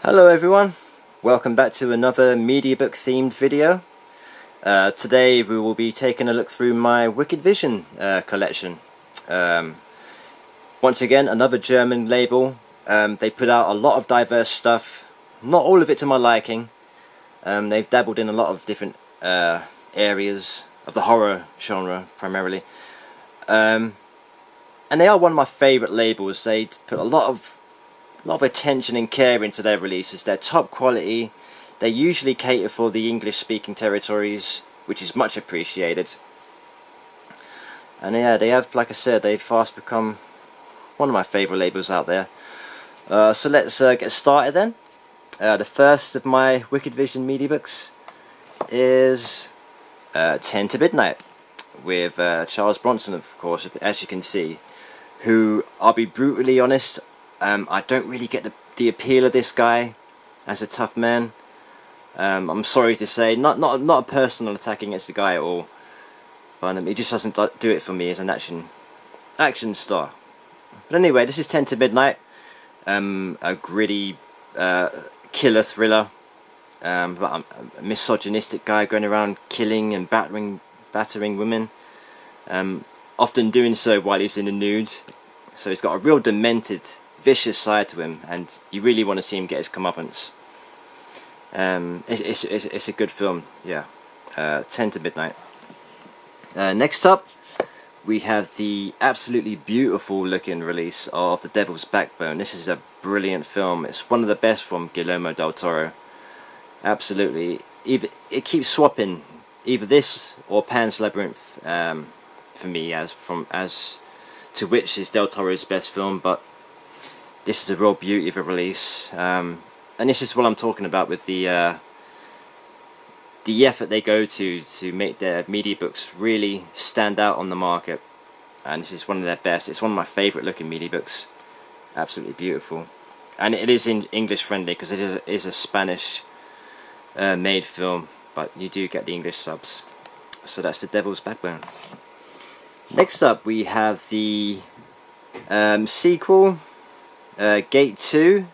Hello everyone, welcome back to another Mediabook themed video. Today we will be taking a look through my Wicked Vision collection. Once again, another German label. They put out a lot of diverse stuff, not all of it to my liking. They've dabbled in a lot of different areas of the horror genre primarily. And they are one of my favourite labels. They put a lot of attention and care into their releases. They're top quality. They usually cater for the English speaking territories, which is much appreciated. And yeah, they have, like I said, they've fast become one of my favourite labels out there. So let's get started then. The first of my Wicked Vision Mediabooks is 10 to Midnight with Charles Bronson, of course, as you can see, who, I'll be brutally honest, I don't really get the appeal of this guy as a tough man. I'm sorry to say, not a personal attack against the guy at all, but he just doesn't do it for me as an action star. But anyway, this is 10 to Midnight, a gritty killer thriller, about a misogynistic guy going around killing and battering women, often doing so while he's in the nude. So he's got a real demented, vicious side to him, and you really want to see him get his comeuppance. It's a good film, yeah. 10 to Midnight. Next up, we have the absolutely beautiful looking release of The Devil's Backbone. This is a brilliant film. It's one of the best from Guillermo del Toro. Absolutely. It keeps swapping either this or Pan's Labyrinth for me as to which is Del Toro's best film, but this is a real beauty of a release, and this is what I'm talking about with the effort they go to make their media books really stand out on the market. And this is one of their best. It's one of my favourite looking media books. Absolutely beautiful, and it is in English friendly because it is a Spanish made film, but you do get the English subs. So that's The Devil's Backbone. Next up, we have the sequel. Gate 2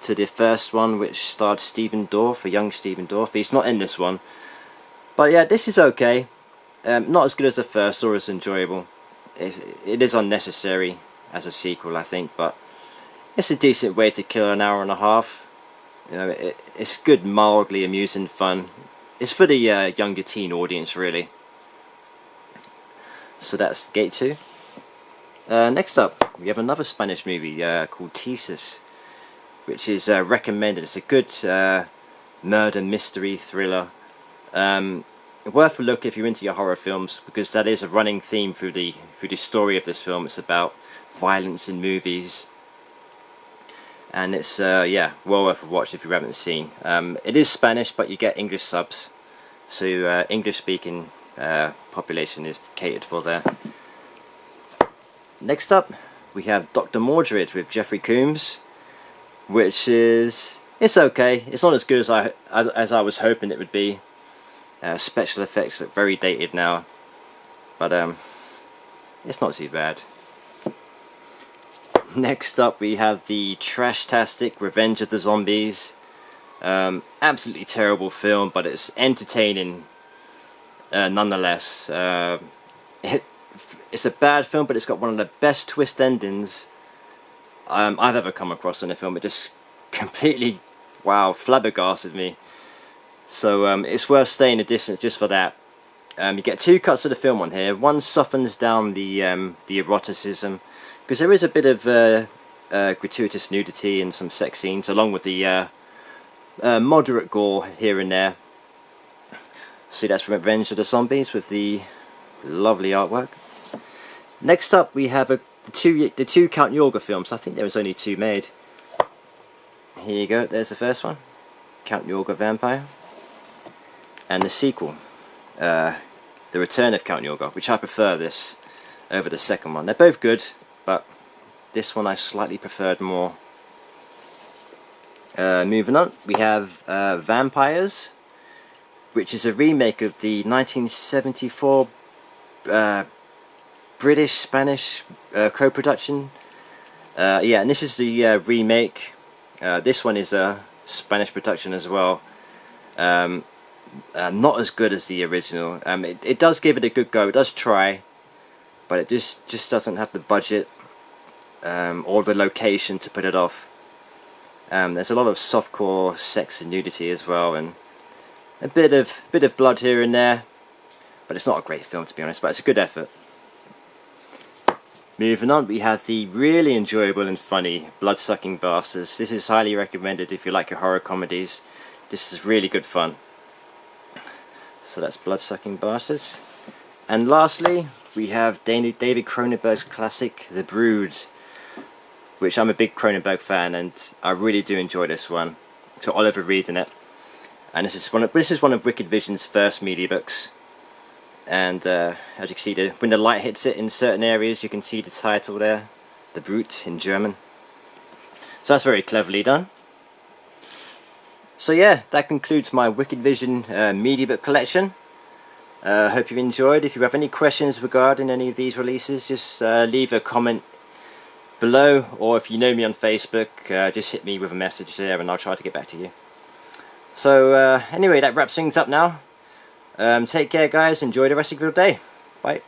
to the first one, which starred Stephen Dorff, a young Stephen Dorff. He's not in this one, but yeah, this is okay. Not as good as the first or as enjoyable. It is unnecessary as a sequel, I think, but it's a decent way to kill an hour and a half. You know, it's good, mildly amusing fun. It's for the younger teen audience, really. So that's Gate 2. Next up, we have another Spanish movie called Tsys, which is recommended. It's a good murder mystery thriller. Worth a look if you're into your horror films, because that is a running theme through the story of this film. It's about violence in movies, and it's yeah, well worth a watch if you haven't seen. It is Spanish, but you get English subs, so English-speaking population is catered for there. Next up, we have Dr. Mordred with Jeffrey Combs, which it's okay. It's not as good as I was hoping it would be. Special effects look very dated now, but it's not too bad. Next up, we have the trash-tastic Revenge of the Zombies. Absolutely terrible film, but it's entertaining nonetheless. It's a bad film, but it's got one of the best twist endings I've ever come across in a film. It just completely, wow, flabbergasted me. So it's worth staying a distance just for that. You get two cuts of the film on here. One softens down the eroticism, because there is a bit of gratuitous nudity and some sex scenes, along with the moderate gore here and there. See, that's Revenge of the Zombies with the lovely artwork. Next up, we have the two Count Yorga films. I think there was only two made. Here you go. There's the first one, Count Yorga Vampire, and the sequel, The Return of Count Yorga, which I prefer this over the second one. They're both good, but this one I slightly preferred more. Moving on, we have Vampires, which is a remake of the 1974 British-Spanish co-production. Yeah, and this is the remake. This one is Spanish production as well. Not as good as the original. It does give it a good go. It does try, but it just doesn't have the budget or the location to put it off. There's a lot of softcore sex and nudity as well, and a bit of blood here and there. But it's not a great film, to be honest. But it's a good effort. Moving on, we have the really enjoyable and funny Blood-Sucking Bastards. This is highly recommended if you like your horror comedies. This is really good fun. So that's Blood-Sucking Bastards. And lastly, we have David Cronenberg's classic, The Brood, which I'm a big Cronenberg fan, and I really do enjoy this one. So Oliver Reed in it. And this is one of Wicked Vision's first media books. And as you can see, when the light hits it in certain areas, you can see the title there, The Brute in German. So that's very cleverly done. So yeah, that concludes my Wicked Vision media book collection. Hope you enjoyed. If you have any questions regarding any of these releases, just leave a comment below, or if you know me on Facebook, just hit me with a message there and I'll try to get back to you. So anyway, that wraps things up now. Take care guys, enjoy the rest of your day. Bye.